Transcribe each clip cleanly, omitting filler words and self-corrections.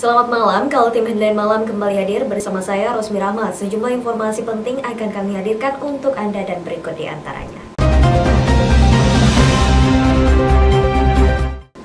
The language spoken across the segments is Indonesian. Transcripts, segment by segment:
Selamat malam, Kaltim Headline Malam kembali hadir bersama saya Rosmi Rahmat. Sejumlah informasi penting akan kami hadirkan untuk Anda dan berikut di antaranya.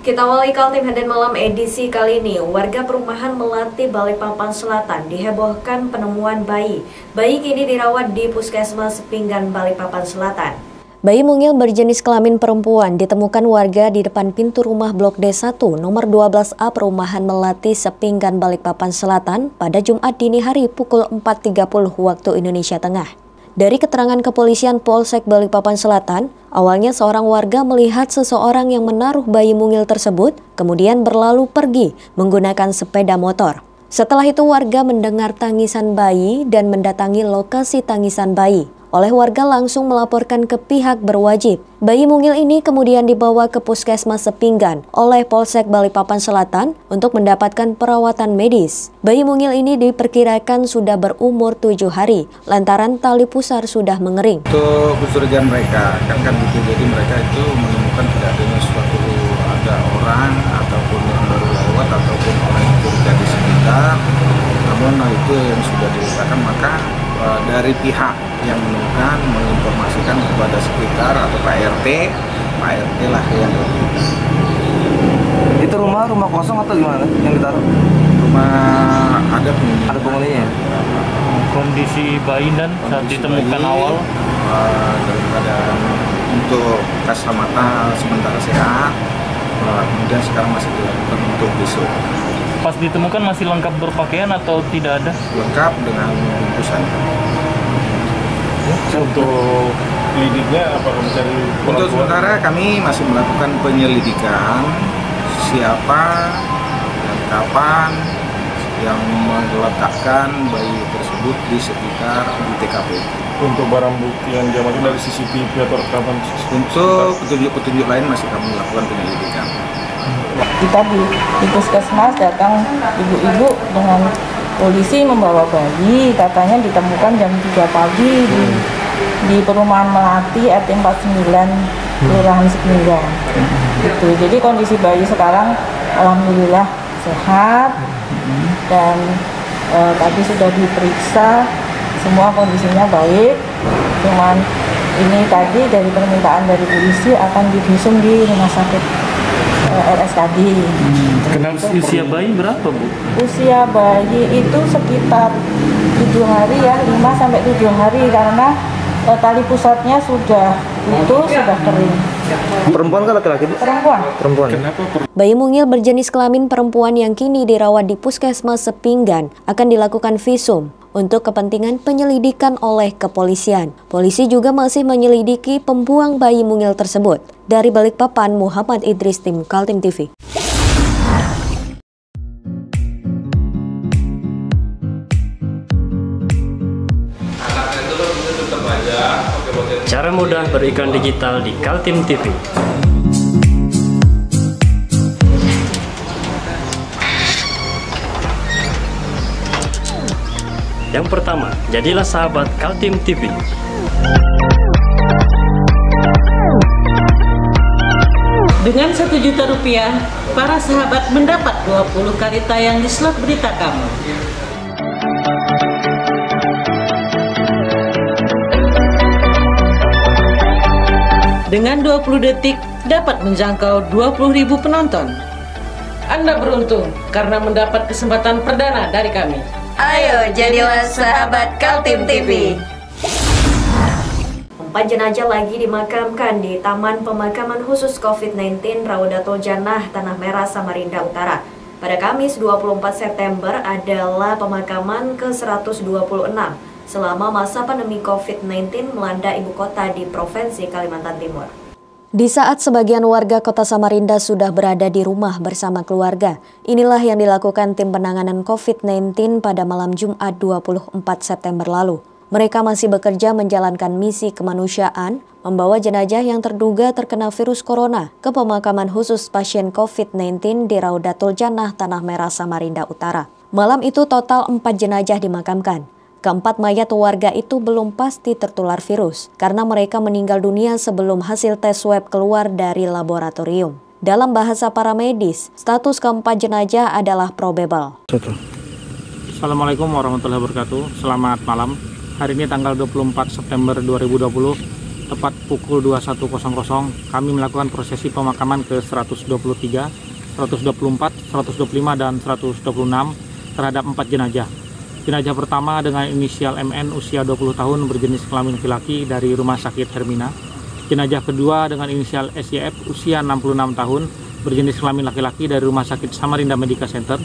Kita awali Kaltim Headline Malam edisi kali ini. Warga perumahan Melati Balikpapan Selatan dihebohkan penemuan bayi. Bayi kini dirawat di Puskesmas Sepinggan Balikpapan Selatan. Bayi mungil berjenis kelamin perempuan ditemukan warga di depan pintu rumah Blok D1 nomor 12A Perumahan Melati Sepinggan Balikpapan Selatan pada Jumat dini hari pukul 4.30 waktu Indonesia Tengah. Dari keterangan kepolisian Polsek Balikpapan Selatan, awalnya seorang warga melihat seseorang yang menaruh bayi mungil tersebut, kemudian berlalu pergi menggunakan sepeda motor. Setelah itu warga mendengar tangisan bayi dan mendatangi lokasi tangisan bayi. Oleh warga langsung melaporkan ke pihak berwajib. Bayi mungil ini kemudian dibawa ke Puskesmas Sepinggan oleh Polsek Balikpapan Selatan untuk mendapatkan perawatan medis. Bayi mungil ini diperkirakan sudah berumur 7 hari, lantaran tali pusar sudah mengering. Untuk kecurigaan mereka, kan gitu, jadi mereka itu menemukan tidak adanya suatu ada orang ataupun yang baru lewat ataupun orang yang bekerja di sekitar. Namun itu yang sudah dilakukan, maka dari pihak yang menemukan menginformasikan kepada sekitar atau Pak RT lah yang menemukan. Itu rumah kosong atau gimana yang ditaruh? Rumah ada penghuninya. Kondisi bayi dan saat ditemukan awal dalam keadaan untuk keselamatan sementara sehat, kemudian sekarang masih dilakukan untuk besok. Pas ditemukan masih lengkap berpakaian atau tidak ada? Lengkap dengan bungkusan. Untuk lidiknya apakah mencari untuk sementara kami masih melakukan penyelidikan siapa dan kapan yang meletakkan bayi tersebut di sekitar di TKP. Untuk barang bukti yang diamankan dari CCTV atau rekaman? Untuk petunjuk-petunjuk lain masih kami lakukan penyelidikan. Kita di puskesmas datang ibu-ibu dengan polisi membawa bayi, katanya ditemukan jam 3 pagi di perumahan Melati RT 49 Kelurahan Sepinggan. Gitu. Jadi kondisi bayi sekarang alhamdulillah sehat dan tadi sudah diperiksa, semua kondisinya baik. Cuman ini tadi dari permintaan dari polisi akan divisum di rumah sakit RSKD. Kenapa usia bayi berapa, Bu? Usia bayi itu sekitar 7 hari ya, 5-7 hari karena tali pusatnya sudah utuh, sudah kering. Perempuan ke laki-laki? Perempuan. Kenapa? Bayi mungil berjenis kelamin perempuan yang kini dirawat di Puskesmas Sepinggan akan dilakukan visum untuk kepentingan penyelidikan oleh kepolisian. Polisi juga masih menyelidiki pembuang bayi mungil tersebut. Dari Balikpapan, Muhammad Idris, tim Kaltim TV. Cara mudah beriklan digital di Kaltim TV. Yang pertama, jadilah sahabat Kaltim TV. Dengan Rp1 juta, para sahabat mendapat 20 kali tayang di slot berita kamu. Dengan 20 detik dapat menjangkau 20.000 penonton. Anda beruntung karena mendapat kesempatan perdana dari kami. Ayo jadilah sahabat Kaltim TV. 4 jenazah lagi dimakamkan di Taman Pemakaman Khusus COVID-19 Raudatul Jannah, Tanah Merah, Samarinda Utara. Pada Kamis 24 September adalah pemakaman ke-126 selama masa pandemi COVID-19 melanda ibu kota di Provinsi Kalimantan Timur. Di saat sebagian warga kota Samarinda sudah berada di rumah bersama keluarga, inilah yang dilakukan tim penanganan COVID-19 pada malam Jumat 24 September lalu. Mereka masih bekerja menjalankan misi kemanusiaan, membawa jenazah yang terduga terkena virus corona ke pemakaman khusus pasien COVID-19 di Raudatul Jannah, Tanah Merah, Samarinda Utara. Malam itu total 4 jenazah dimakamkan. Keempat mayat warga itu belum pasti tertular virus karena mereka meninggal dunia sebelum hasil tes swab keluar dari laboratorium. Dalam bahasa para medis, status keempat jenazah adalah probable. Assalamualaikum warahmatullahi wabarakatuh. Selamat malam. Hari ini tanggal 24 September 2020, tepat pukul 21.00, kami melakukan prosesi pemakaman ke 123, 124, 125, dan 126 terhadap 4 jenazah. Jenazah pertama dengan inisial MN usia 20 tahun berjenis kelamin laki-laki dari Rumah Sakit Hermina. Jenazah kedua dengan inisial SYF usia 66 tahun berjenis kelamin laki-laki dari Rumah Sakit Samarinda Medica Center.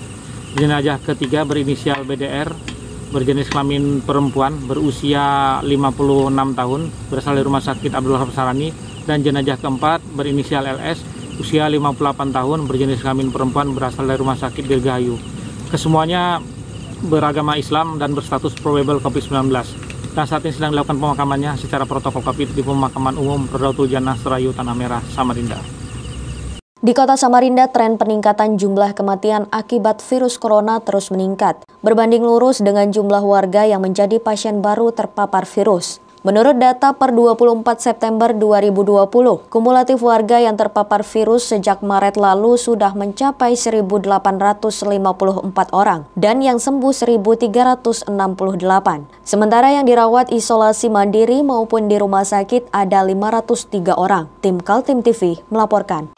Jenazah ketiga berinisial BDR berjenis kelamin perempuan berusia 56 tahun berasal dari Rumah Sakit Abdul Wahab Sarani. Dan jenazah keempat berinisial LS usia 58 tahun berjenis kelamin perempuan berasal dari Rumah Sakit Dirgahayu. Kesemuanya beragama Islam dan berstatus probable COVID-19. Dan saat ini sedang dilakukan pemakamannya secara protokol COVID di Pemakaman Umum Rodatul Jannah Serayu Tanah Merah, Samarinda. Di Kota Samarinda, tren peningkatan jumlah kematian akibat virus corona terus meningkat, berbanding lurus dengan jumlah warga yang menjadi pasien baru terpapar virus. Menurut data per 24 September 2020, kumulatif warga yang terpapar virus sejak Maret lalu sudah mencapai 1.854 orang dan yang sembuh 1.368. Sementara yang dirawat isolasi mandiri maupun di rumah sakit ada 503 orang. Tim Kaltim TV melaporkan.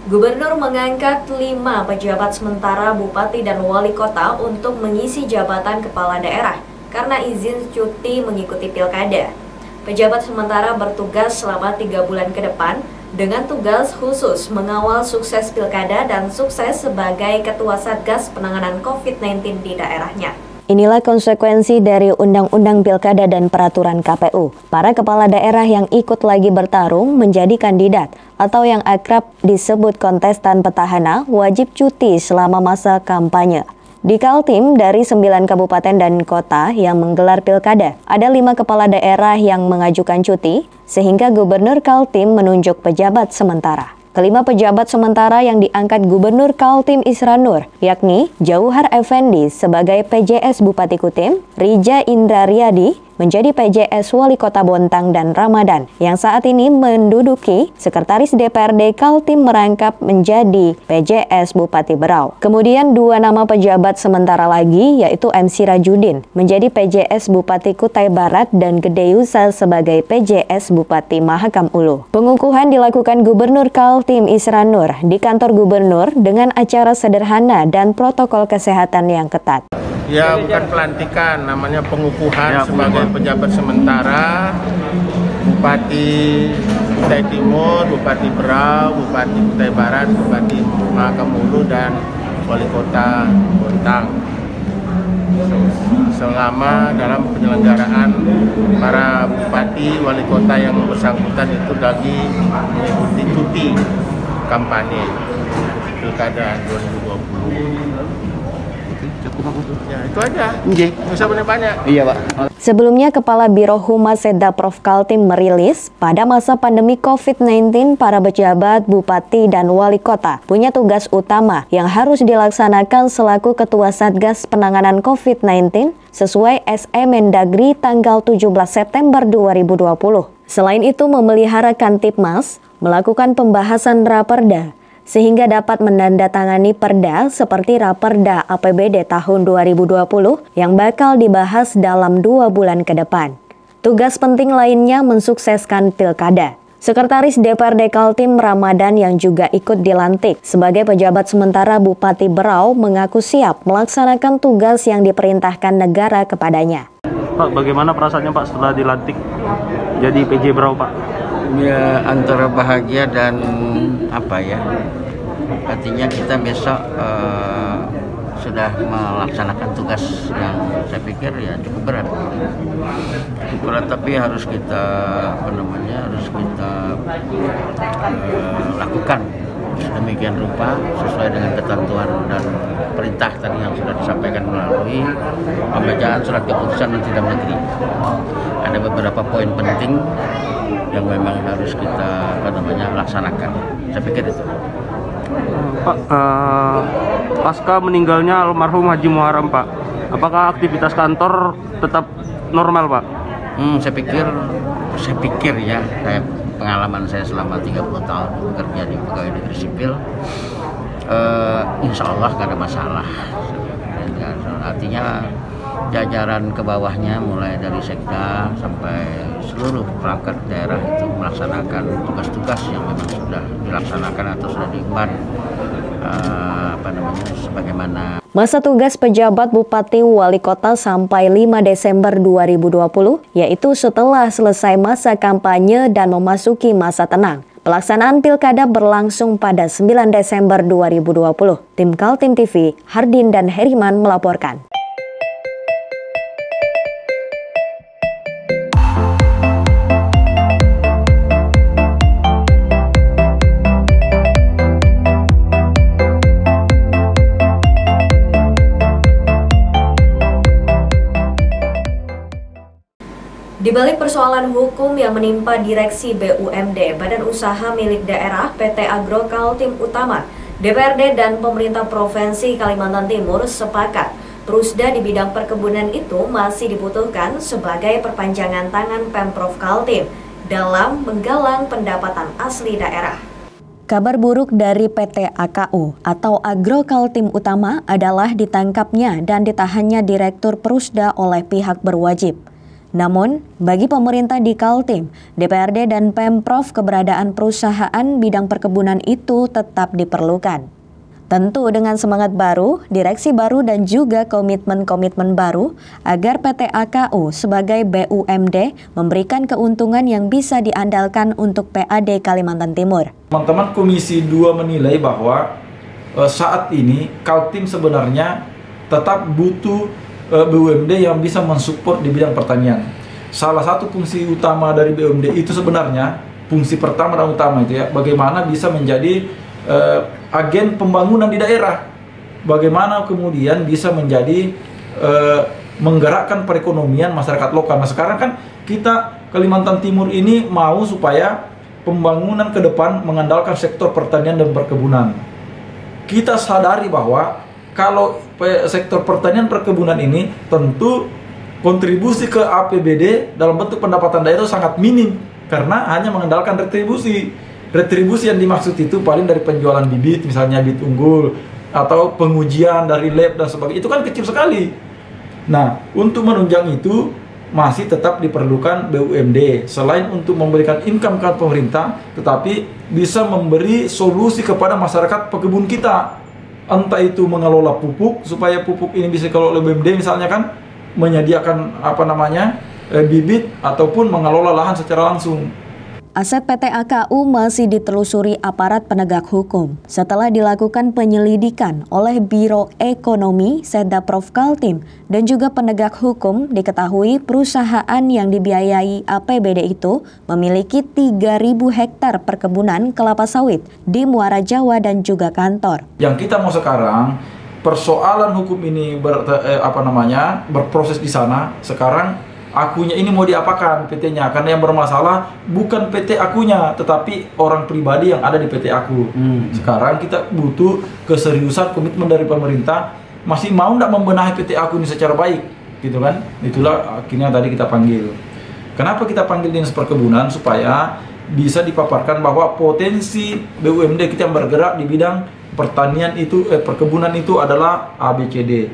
Gubernur mengangkat 5 pejabat sementara bupati dan wali kota untuk mengisi jabatan kepala daerah karena izin cuti mengikuti pilkada. Pejabat sementara bertugas selama 3 bulan ke depan dengan tugas khusus mengawal sukses pilkada dan sukses sebagai ketua Satgas Penanganan COVID-19 di daerahnya. Inilah konsekuensi dari Undang-Undang Pilkada dan Peraturan KPU. Para kepala daerah yang ikut lagi bertarung menjadi kandidat atau yang akrab disebut kontestan petahana wajib cuti selama masa kampanye. Di Kaltim, dari 9 kabupaten dan kota yang menggelar pilkada, ada 5 kepala daerah yang mengajukan cuti, sehingga Gubernur Kaltim menunjuk pejabat sementara. Kelima pejabat sementara yang diangkat Gubernur Kaltim Isran Nur, yakni Jauhar Effendi sebagai PJS Bupati Kutim, Rija Indra Riyadi menjadi PJS Wali Kota Bontang, dan Ramadan yang saat ini menduduki Sekretaris DPRD Kaltim merangkap menjadi PJS Bupati Berau. Kemudian 2 nama pejabat sementara lagi yaitu MC Rajudin menjadi PJS Bupati Kutai Barat dan Gede Yusa sebagai PJS Bupati Mahakam Ulu. Pengukuhan dilakukan Gubernur Kaltim Isran Nur di kantor gubernur dengan acara sederhana dan protokol kesehatan yang ketat. Ya, bukan pelantikan, namanya pengukuhan sebagai pejabat sementara Bupati Kutai Timur, Bupati Berau, Bupati Kutai Barat, Bupati Mahakam Ulu, dan Wali Kota Bontang. Selama dalam penyelenggaraan para bupati, wali kota yang bersangkutan itu lagi mengikuti cuti kampanye Pilkada 2020. Ya, itu aja. Nggak usah banyak-banyak. Iya, Pak. Sebelumnya, Kepala Biro Humas Setda Prof Kaltim merilis, pada masa pandemi COVID-19, para pejabat, bupati, dan wali kota punya tugas utama yang harus dilaksanakan selaku Ketua Satgas Penanganan COVID-19 sesuai SE Mendagri tanggal 17 September 2020. Selain itu, memelihara Kantipmas, melakukan pembahasan Raperda, sehingga dapat menandatangani perda seperti Raperda APBD tahun 2020 yang bakal dibahas dalam 2 bulan ke depan. Tugas penting lainnya mensukseskan pilkada. Sekretaris DPRD Kaltim Ramadan yang juga ikut dilantik sebagai pejabat sementara Bupati Berau mengaku siap melaksanakan tugas yang diperintahkan negara kepadanya. Pak, bagaimana perasaannya Pak setelah dilantik jadi PJ Berau, Pak? Ya, antara bahagia dan artinya kita besok sudah melaksanakan tugas yang saya pikir ya cukup berat, tapi harus kita lakukan sedemikian rupa sesuai dengan ketentuan dan perintah tadi yang sudah disampaikan melalui pembacaan surat keputusan Menteri Dalam Negeri. Ada beberapa poin penting yang memang harus kita laksanakan. Saya pikir itu. Pak, pasca meninggalnya almarhum Haji Muharram, Pak, apakah aktivitas kantor tetap normal, Pak? Saya pikir ya, kayak pengalaman saya selama 30 tahun bekerja di pegawai negeri sipil, insya Allah nggak ada masalah. Artinya jajaran ke bawahnya mulai dari sekda sampai seluruh perangkat daerah itu melaksanakan tugas-tugas yang memang sudah dilaksanakan atau sudah diemban sebagaimana. Masa tugas pejabat Bupati Wali Kota sampai 5 Desember 2020, yaitu setelah selesai masa kampanye dan memasuki masa tenang. Pelaksanaan pilkada berlangsung pada 9 Desember 2020. Tim Kaltim TV, Hardin dan Heriman melaporkan. Di balik persoalan hukum yang menimpa Direksi BUMD, Badan Usaha Milik Daerah PT Agro Kaltim Utama, DPRD dan pemerintah Provinsi Kalimantan Timur sepakat Prusda di bidang perkebunan itu masih dibutuhkan sebagai perpanjangan tangan Pemprov Kaltim dalam menggalang pendapatan asli daerah. Kabar buruk dari PT AKU atau Agro Kaltim Utama adalah ditangkapnya dan ditahannya Direktur Prusda oleh pihak berwajib. Namun, bagi pemerintah di Kaltim, DPRD dan Pemprov keberadaan perusahaan bidang perkebunan itu tetap diperlukan. Tentu dengan semangat baru, direksi baru dan juga komitmen-komitmen baru agar PT AKU sebagai BUMD memberikan keuntungan yang bisa diandalkan untuk PAD Kalimantan Timur. Teman-teman Komisi 2 menilai bahwa saat ini Kaltim sebenarnya tetap butuh BUMD yang bisa mensupport di bidang pertanian. Salah satu fungsi utama dari BUMD itu sebenarnya, fungsi pertama dan utama itu ya, bagaimana bisa menjadi agen pembangunan di daerah. Bagaimana kemudian bisa menjadi menggerakkan perekonomian masyarakat lokal. Nah sekarang kan kita Kalimantan Timur ini mau supaya pembangunan ke depan mengandalkan sektor pertanian dan perkebunan. Kita sadari bahwa kalau sektor pertanian perkebunan ini tentu kontribusi ke APBD dalam bentuk pendapatan daerah itu sangat minim karena hanya mengandalkan retribusi. Retribusi yang dimaksud itu paling dari penjualan bibit, misalnya bibit unggul atau pengujian dari lab dan sebagainya, itu kan kecil sekali. Nah, untuk menunjang itu masih tetap diperlukan BUMD selain untuk memberikan income ke pemerintah, tetapi bisa memberi solusi kepada masyarakat pekebun kita. Entah itu mengelola pupuk supaya pupuk ini bisa dikelola oleh BUMD misalnya kan, menyediakan bibit ataupun mengelola lahan secara langsung. Aset PT AKU masih ditelusuri aparat penegak hukum setelah dilakukan penyelidikan oleh Biro Ekonomi Setda Prof Kaltim dan juga penegak hukum. Diketahui perusahaan yang dibiayai APBD itu memiliki 3.000 hektar perkebunan kelapa sawit di Muara Jawa dan juga kantor. Yang kita mau sekarang persoalan hukum ini berproses di sana. Sekarang akunya ini mau diapakan PT-nya, karena yang bermasalah bukan PT akunya tetapi orang pribadi yang ada di PT aku. Sekarang kita butuh keseriusan komitmen dari pemerintah, masih mau tidak membenahi PT aku ini secara baik gitu kan. Itulah akhirnya tadi kita panggil. Kenapa kita panggil Dinas Perkebunan? Supaya bisa dipaparkan bahwa potensi BUMD kita yang bergerak di bidang pertanian itu perkebunan itu adalah ABCD.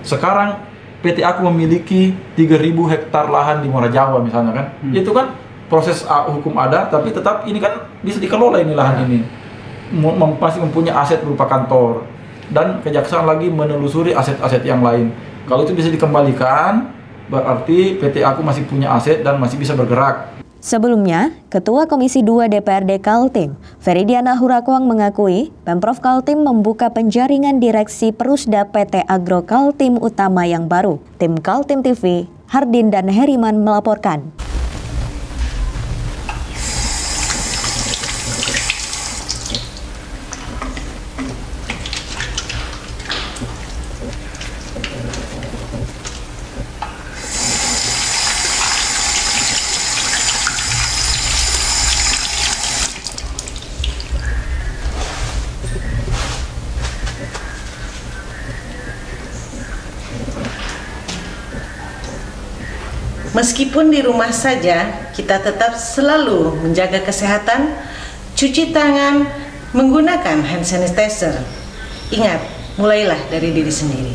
Sekarang PT aku memiliki 3.000 hektar lahan di Muara Jawa misalnya kan. Itu kan proses hukum ada, tapi tetap ini kan bisa dikelola ini lahan ini. Masih mempunyai aset berupa kantor. Dan kejaksaan lagi menelusuri aset-aset yang lain. Kalau itu bisa dikembalikan, berarti PT aku masih punya aset dan masih bisa bergerak. Sebelumnya, Ketua Komisi 2 DPRD Kaltim, Feridiana Hurakwang mengakui Pemprov Kaltim membuka penjaringan direksi Perusda PT Agro Kaltim Utama yang baru. Tim Kaltim TV, Hardin dan Heriman melaporkan. Meskipun di rumah saja, kita tetap selalu menjaga kesehatan, cuci tangan, menggunakan hand sanitizer. Ingat, mulailah dari diri sendiri.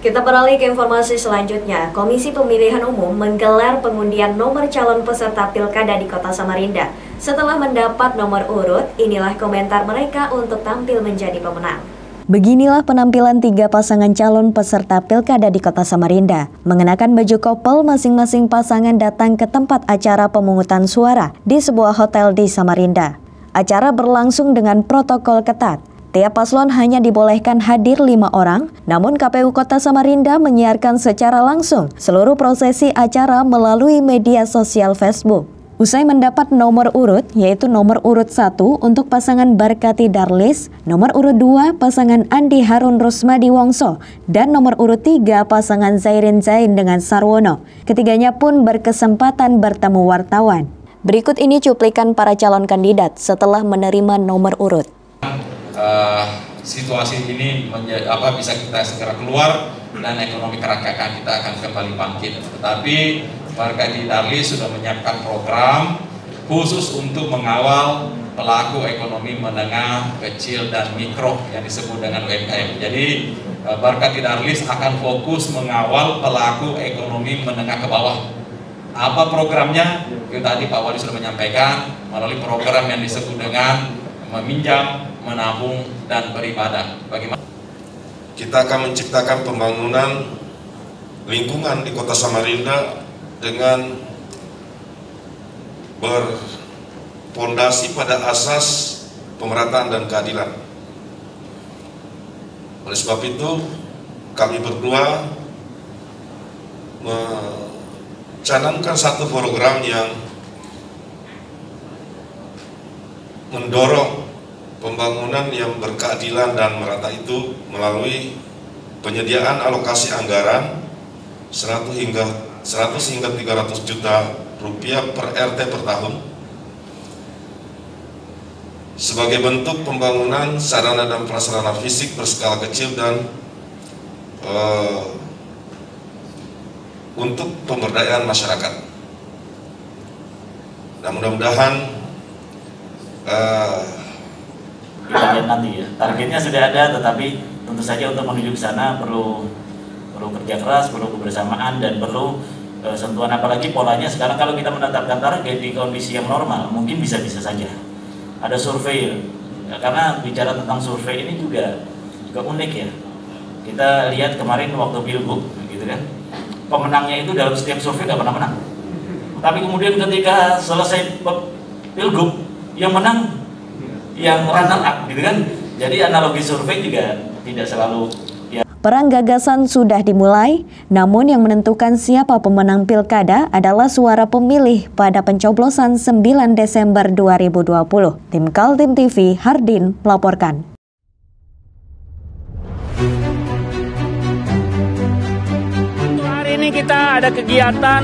Kita beralih ke informasi selanjutnya. Komisi Pemilihan Umum menggelar pengundian nomor calon peserta Pilkada di Kota Samarinda. Setelah mendapat nomor urut, inilah komentar mereka untuk tampil menjadi pemenang. Beginilah penampilan 3 pasangan calon peserta Pilkada di Kota Samarinda. Mengenakan baju kopel, masing-masing pasangan datang ke tempat acara pemungutan suara di sebuah hotel di Samarinda. Acara berlangsung dengan protokol ketat. Tiap paslon hanya dibolehkan hadir 5 orang, namun KPU Kota Samarinda menyiarkan secara langsung seluruh prosesi acara melalui media sosial Facebook. Usai mendapat nomor urut, yaitu nomor urut 1 untuk pasangan Barkati Darlis, nomor urut 2 pasangan Andi Harun Rusmadi Wongso, dan nomor urut 3 pasangan Zairin Zain dengan Sarwono. Ketiganya pun berkesempatan bertemu wartawan. Berikut ini cuplikan para calon kandidat setelah menerima nomor urut. Situasi ini bisa kita segera keluar dan ekonomi kerakyatan kita akan kembali bangkit. Tetapi Barkati Darlis sudah menyiapkan program khusus untuk mengawal pelaku ekonomi menengah, kecil, dan mikro yang disebut dengan UMKM. Jadi Barkati Darlis akan fokus mengawal pelaku ekonomi menengah ke bawah. Apa programnya? Itu tadi Pak Wali sudah menyampaikan melalui program yang disebut dengan meminjam, menabung, dan beribadah. Bagaimana? Kita akan menciptakan pembangunan lingkungan di Kota Samarinda dengan berpondasi pada asas pemerataan dan keadilan. Oleh sebab itu, kami berdua mencanangkan satu program yang mendorong pembangunan yang berkeadilan dan merata itu melalui penyediaan alokasi anggaran 100 hingga 300 juta rupiah per RT per tahun sebagai bentuk pembangunan sarana dan prasarana fisik berskala kecil dan untuk pemberdayaan masyarakat. Nah, mudah-mudahan kita lihat nanti ya. Targetnya sudah ada, tetapi tentu saja untuk menuju ke sana perlu kerja keras, perlu kebersamaan, dan perlu sentuhan. Apalagi polanya sekarang kalau kita menetapkan target di kondisi yang normal, mungkin bisa-bisa saja ada survei ya, karena bicara tentang survei ini juga unik ya. Kita lihat kemarin waktu Pilgub gitu kan, pemenangnya itu dalam setiap survei nggak pernah menang, tapi kemudian ketika selesai Pilgub yang menang yang runner up gitu kan. Jadi analogi survei juga tidak selalu ya. Perang gagasan sudah dimulai, namun yang menentukan siapa pemenang pilkada adalah suara pemilih pada pencoblosan 9 Desember 2020. Tim Kaltim TV, Hardin melaporkan. Hari ini kita ada kegiatan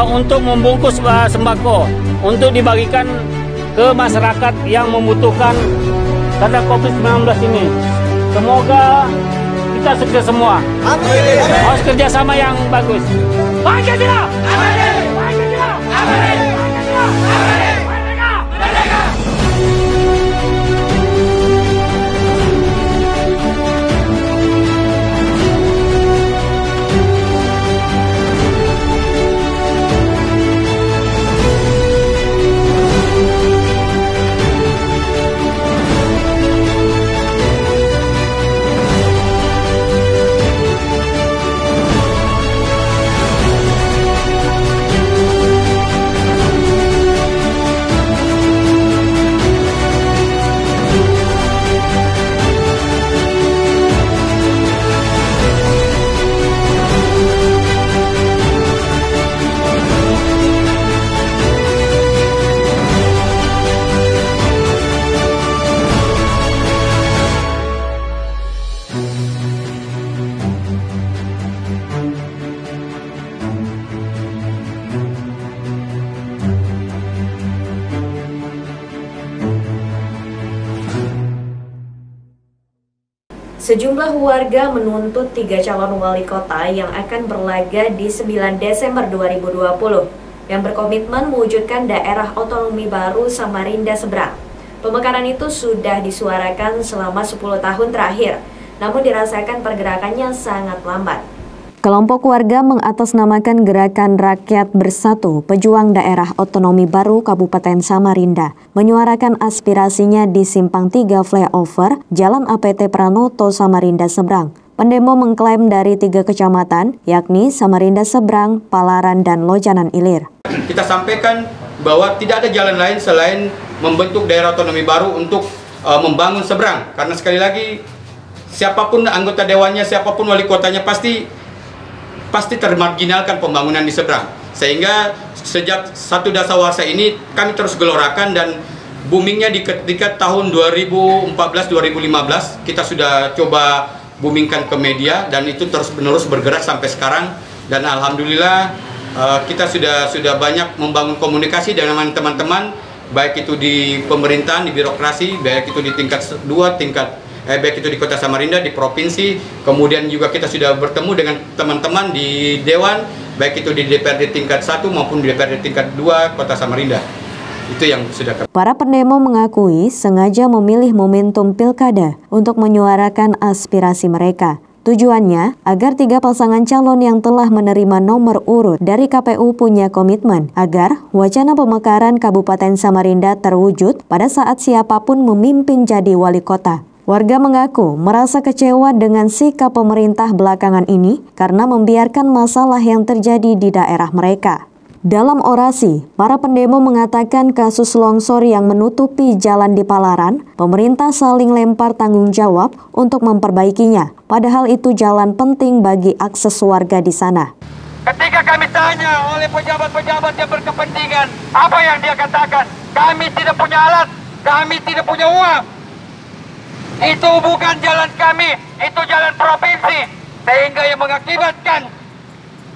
untuk membungkus sembako untuk dibagikan ke masyarakat yang membutuhkan karena COVID-19 ini. Semoga kita sukses semua. Harus kerjasama yang bagus. Pancasila! Pancasila! Pancasila! Sejumlah warga menuntut 3 calon wali kota yang akan berlaga di 9 Desember 2020 yang berkomitmen mewujudkan daerah otonomi baru Samarinda Seberang. Pemekaran itu sudah disuarakan selama 10 tahun terakhir, namun dirasakan pergerakannya sangat lambat. Kelompok warga mengatasnamakan Gerakan Rakyat Bersatu Pejuang Daerah Otonomi Baru Kabupaten Samarinda menyuarakan aspirasinya di Simpang 3 Flyover Jalan APT Pranoto Samarinda Seberang. Pendemo mengklaim dari 3 kecamatan, yakni Samarinda Seberang, Palaran, dan Lojanan Ilir. Kita sampaikan bahwa tidak ada jalan lain selain membentuk daerah otonomi baru untuk membangun seberang. Karena sekali lagi, siapapun anggota dewannya, siapapun wali kotanya pasti termarginalkan pembangunan di seberang. Sehingga sejak 1 dasawarsa ini kami terus gelorakan dan boomingnya di ketika tahun 2014-2015 kita sudah coba boomingkan ke media dan itu terus-menerus bergerak sampai sekarang. Dan alhamdulillah kita sudah banyak membangun komunikasi dengan teman-teman, baik itu di pemerintahan, di birokrasi, baik itu di tingkat 2, baik itu di Kota Samarinda, di provinsi, kemudian juga kita sudah bertemu dengan teman-teman di Dewan, baik itu di DPRD tingkat 1 maupun di DPRD tingkat 2 Kota Samarinda. Itu yang sudah. Para pendemo mengakui sengaja memilih momentum pilkada untuk menyuarakan aspirasi mereka. Tujuannya agar 3 pasangan calon yang telah menerima nomor urut dari KPU punya komitmen agar wacana pemekaran Kabupaten Samarinda terwujud pada saat siapapun memimpin jadi wali kota. Warga mengaku merasa kecewa dengan sikap pemerintah belakangan ini karena membiarkan masalah yang terjadi di daerah mereka. Dalam orasi, para pendemo mengatakan kasus longsor yang menutupi jalan di Palaran, pemerintah saling lempar tanggung jawab untuk memperbaikinya. Padahal itu jalan penting bagi akses warga di sana. Ketika kami tanya oleh pejabat-pejabat yang berkepentingan, apa yang dia katakan? Kami tidak punya alat, kami tidak punya uang. Itu bukan jalan kami, itu jalan provinsi. Sehingga yang mengakibatkan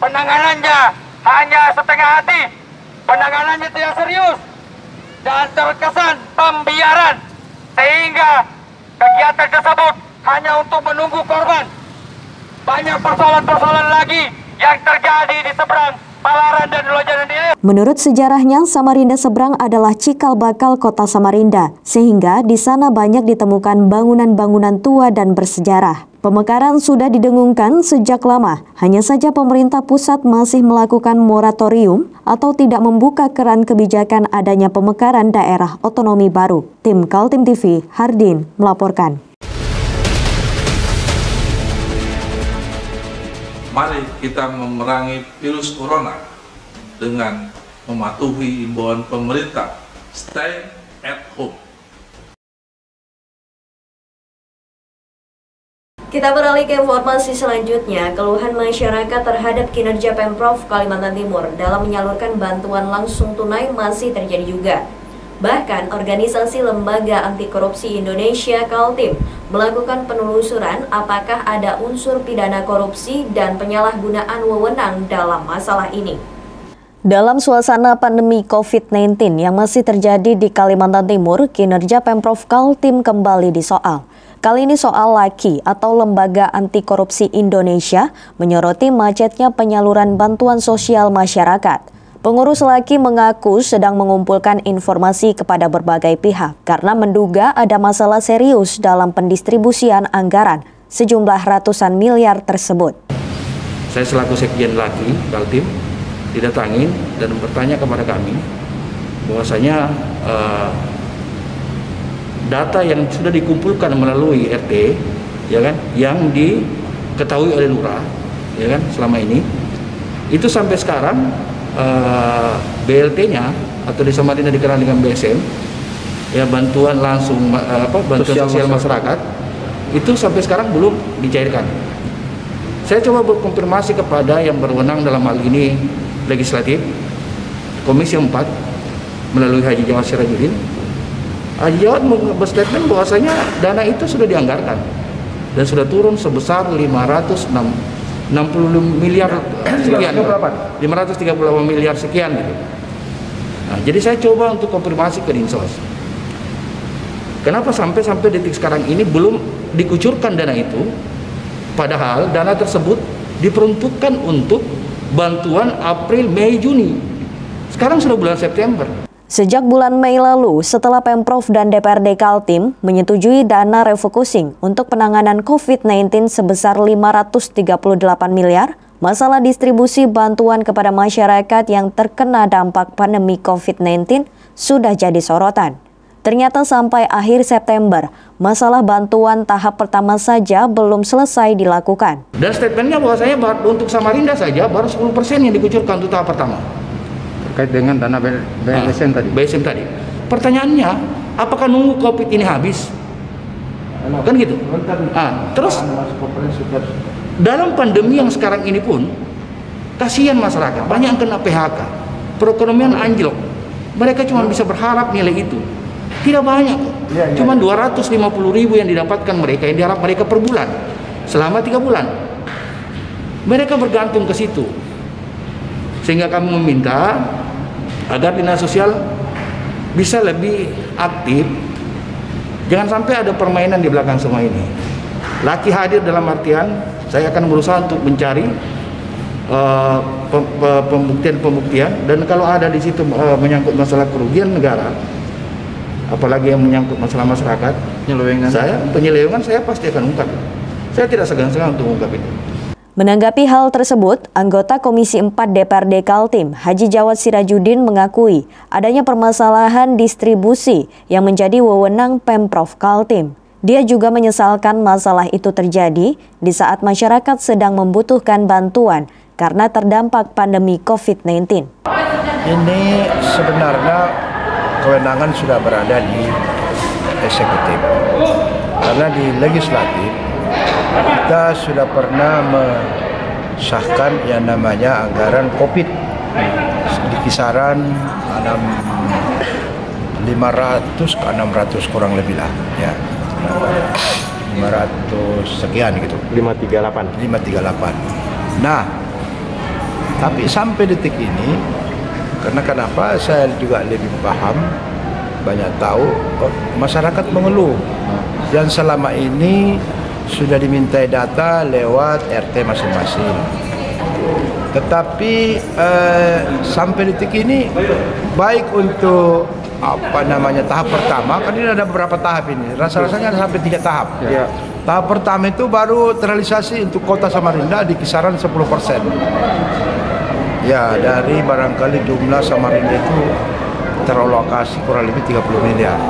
penanganannya hanya setengah hati, penanganannya tidak serius, dan terkesan pembiaran. Sehingga kegiatan tersebut hanya untuk menunggu korban. Banyak persoalan-persoalan lagi yang terjadi di seberang Palaran dan Lojanan Ilir. Menurut sejarahnya, Samarinda Seberang adalah cikal bakal kota Samarinda, sehingga di sana banyak ditemukan bangunan-bangunan tua dan bersejarah. Pemekaran sudah didengungkan sejak lama, hanya saja pemerintah pusat masih melakukan moratorium atau tidak membuka keran kebijakan adanya pemekaran daerah otonomi baru. Tim Kaltim TV, Hardin melaporkan. Mari kita memerangi virus corona dengan mematuhi imbauan pemerintah. Stay at home. Kita beralih ke informasi selanjutnya. Keluhan masyarakat terhadap kinerja Pemprov Kalimantan Timur dalam menyalurkan bantuan langsung tunai masih terjadi juga. Bahkan, organisasi Lembaga Anti Korupsi Indonesia Kaltim melakukan penelusuran apakah ada unsur pidana korupsi dan penyalahgunaan wewenang dalam masalah ini. Dalam suasana pandemi COVID-19 yang masih terjadi di Kalimantan Timur, kinerja Pemprov Kaltim kembali disoal. Kali ini soal LAKI atau Lembaga Anti Korupsi Indonesia menyoroti macetnya penyaluran bantuan sosial masyarakat. Pengurus LAKI mengaku sedang mengumpulkan informasi kepada berbagai pihak karena menduga ada masalah serius dalam pendistribusian anggaran sejumlah ratusan miliar tersebut. Saya selaku Sekjen LAKI Kaltim didatangin dan bertanya kepada kami bahwasanya data yang sudah dikumpulkan melalui RT, ya kan, yang diketahui oleh lurah, ya kan, selama ini itu sampai sekarang BLT-nya atau di Samarinda dikenal dengan BSM, ya, bantuan langsung bantuan sosial masyarakat itu sampai sekarang belum dicairkan. Saya coba berkonfirmasi kepada yang berwenang dalam hal ini legislatif, Komisi 4 melalui Haji Jawad Sirajudin. Haji Jawad berstatement bahwasanya dana itu sudah dianggarkan dan sudah turun sebesar 560 miliar sekian, 538 miliar sekian gitu. Nah, jadi saya coba untuk konfirmasi ke Dinsos. Kenapa sampai detik sekarang ini belum dikucurkan dana itu? Padahal dana tersebut diperuntukkan untuk bantuan April, Mei, Juni. Sekarang sudah bulan September. Sejak bulan Mei lalu, setelah Pemprov dan DPRD Kaltim menyetujui dana refocusing untuk penanganan COVID-19 sebesar 538 miliar, masalah distribusi bantuan kepada masyarakat yang terkena dampak pandemi COVID-19 sudah jadi sorotan. Ternyata sampai akhir September, masalah bantuan tahap pertama saja belum selesai dilakukan. Dan statementnya bahwasanya untuk Samarinda saja baru 10% yang dikucurkan untuk tahap pertama. Terkait dengan dana BSM tadi. BSM tadi. Pertanyaannya, apakah nunggu COVID ini habis? Kan gitu. Terus dalam pandemi yang sekarang ini pun, kasihan masyarakat, banyak yang kena PHK. Perekonomian anjlok. Mereka cuma bisa berharap nilai itu. Tidak banyak, cuma 250.000 yang didapatkan mereka, yang diharap mereka per bulan selama 3 bulan. Mereka bergantung ke situ. Sehingga kami meminta agar Dinas Sosial bisa lebih aktif. Jangan sampai ada permainan di belakang semua ini. Laki hadir dalam artian saya akan berusaha untuk mencari pembuktian, dan kalau ada di situ menyangkut masalah kerugian negara, apalagi yang menyangkut masalah masyarakat, penyelewengan saya pasti akan ungkap. Saya tidak segan-segan untuk mengungkap itu. Menanggapi hal tersebut, anggota Komisi 4 DPRD Kaltim, Haji Jawad Sirajudin mengakui adanya permasalahan distribusi yang menjadi wewenang Pemprov Kaltim. Dia juga menyesalkan masalah itu terjadi di saat masyarakat sedang membutuhkan bantuan karena terdampak pandemi COVID-19. Ini sebenarnya kewenangan sudah berada di eksekutif, karena di legislatif kita sudah pernah mensahkan yang namanya anggaran COVID di kisaran 500 ke 600 kurang lebih lah, ya 500 sekian gitu, 538. Nah, tapi sampai detik ini, karena kenapa saya juga lebih paham, banyak tahu, masyarakat mengeluh dan selama ini sudah dimintai data lewat RT masing-masing. Tetapi sampai detik ini, baik untuk tahap pertama, kan ini ada beberapa tahap ini, rasa-rasanya sampai 3 tahap. Ya. Tahap pertama itu baru terrealisasi untuk Kota Samarinda di kisaran 10%. Ya, dari barangkali jumlah Samarinda itu teralokasi kurang lebih 30 miliar.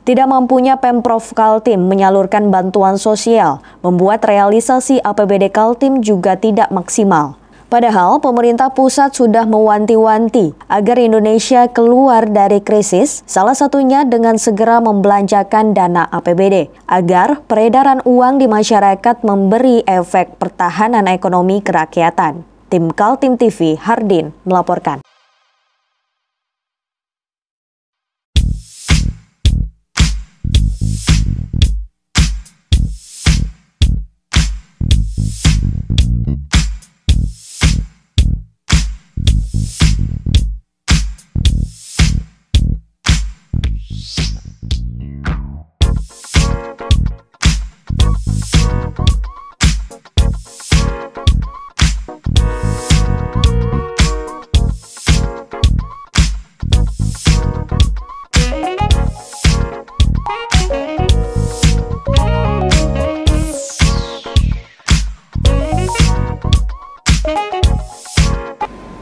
Tidak mampunya Pemprov Kaltim menyalurkan bantuan sosial membuat realisasi APBD Kaltim juga tidak maksimal. Padahal pemerintah pusat sudah mewanti-wanti agar Indonesia keluar dari krisis, salah satunya dengan segera membelanjakan dana APBD, agar peredaran uang di masyarakat memberi efek pertahanan ekonomi kerakyatan. Tim Kaltim TV, Hardin, melaporkan.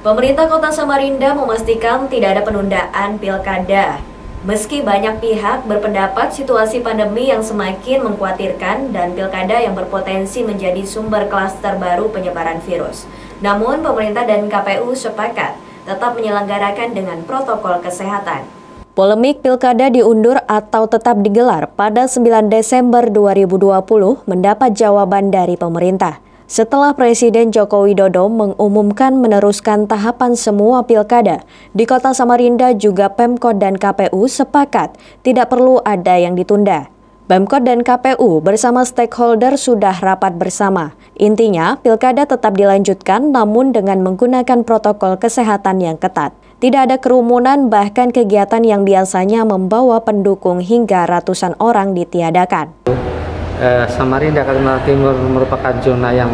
Pemerintah Kota Samarinda memastikan tidak ada penundaan pilkada. Meski banyak pihak berpendapat situasi pandemi yang semakin mengkhawatirkan dan pilkada yang berpotensi menjadi sumber klaster baru penyebaran virus. Namun pemerintah dan KPU sepakat tetap menyelenggarakan dengan protokol kesehatan. Polemik pilkada diundur atau tetap digelar pada 9 Desember 2020 mendapat jawaban dari pemerintah. Setelah Presiden Joko Widodo mengumumkan meneruskan tahapan semua pilkada, di Kota Samarinda juga Pemkot dan KPU sepakat tidak perlu ada yang ditunda. Pemkot dan KPU bersama stakeholder sudah rapat bersama. Intinya, pilkada tetap dilanjutkan namun dengan menggunakan protokol kesehatan yang ketat. Tidak ada kerumunan, bahkan kegiatan yang biasanya membawa pendukung hingga ratusan orang ditiadakan. Samarinda, Kalimantan Timur merupakan zona yang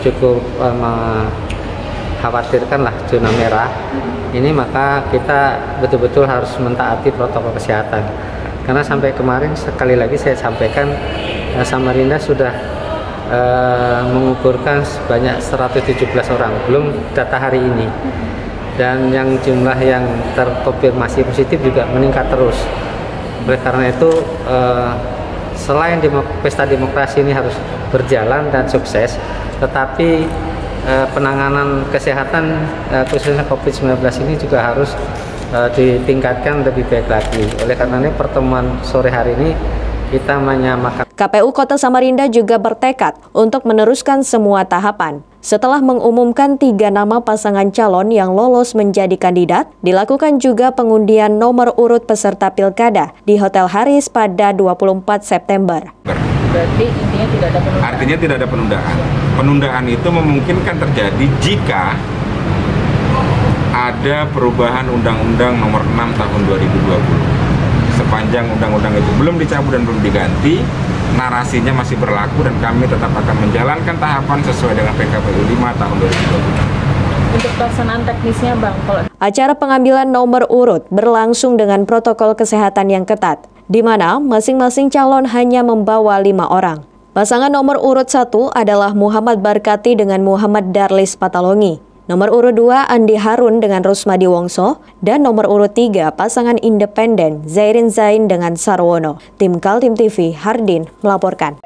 cukup mengkhawatirkan lah, zona merah. Ini maka kita betul-betul harus mentaati protokol kesehatan. Karena sampai kemarin sekali lagi saya sampaikan, Samarinda sudah mengukurkan sebanyak 117 orang, belum data hari ini. Dan yang jumlah yang terkonfirmasi positif juga meningkat terus. Oleh karena itu, selain pesta demokrasi ini harus berjalan dan sukses, tetapi penanganan kesehatan khususnya COVID-19 ini juga harus ditingkatkan lebih baik lagi. Oleh karena ini pertemuan sore hari ini kita menyamakan. KPU Kota Samarinda juga bertekad untuk meneruskan semua tahapan. Setelah mengumumkan 3 nama pasangan calon yang lolos menjadi kandidat, dilakukan juga pengundian nomor urut peserta pilkada di Hotel Haris pada 24 September. Berarti intinya tidak ada penundaan? Artinya tidak ada penundaan. Penundaan itu memungkinkan terjadi jika ada perubahan Undang-Undang Nomor 6 Tahun 2020. Sepanjang undang-undang itu belum dicabut dan belum diganti, narasinya masih berlaku dan kami tetap akan menjalankan tahapan sesuai dengan PKPU 5 Tahun 2020. Untuk pelaksanaan teknisnya, Bang, acara pengambilan nomor urut berlangsung dengan protokol kesehatan yang ketat, di mana masing-masing calon hanya membawa 5 orang. Pasangan nomor urut 1 adalah Muhammad Barkati dengan Muhammad Darlis Patalongi. Nomor urut 2 Andi Harun dengan Rusmadi Wongso, dan nomor urut 3 pasangan independen Zairin Zain dengan Sarwono. Tim Kaltim TV, Hardin melaporkan.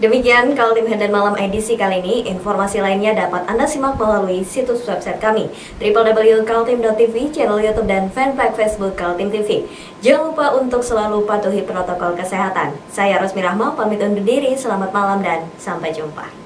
Demikian Kaltim Harian Malam edisi kali ini. Informasi lainnya dapat Anda simak melalui situs website kami www.kaltim.tv, channel YouTube dan fanpage Facebook Kaltim TV. Jangan lupa untuk selalu patuhi protokol kesehatan. Saya Rosmi Rahma pamit undur diri. Selamat malam dan sampai jumpa.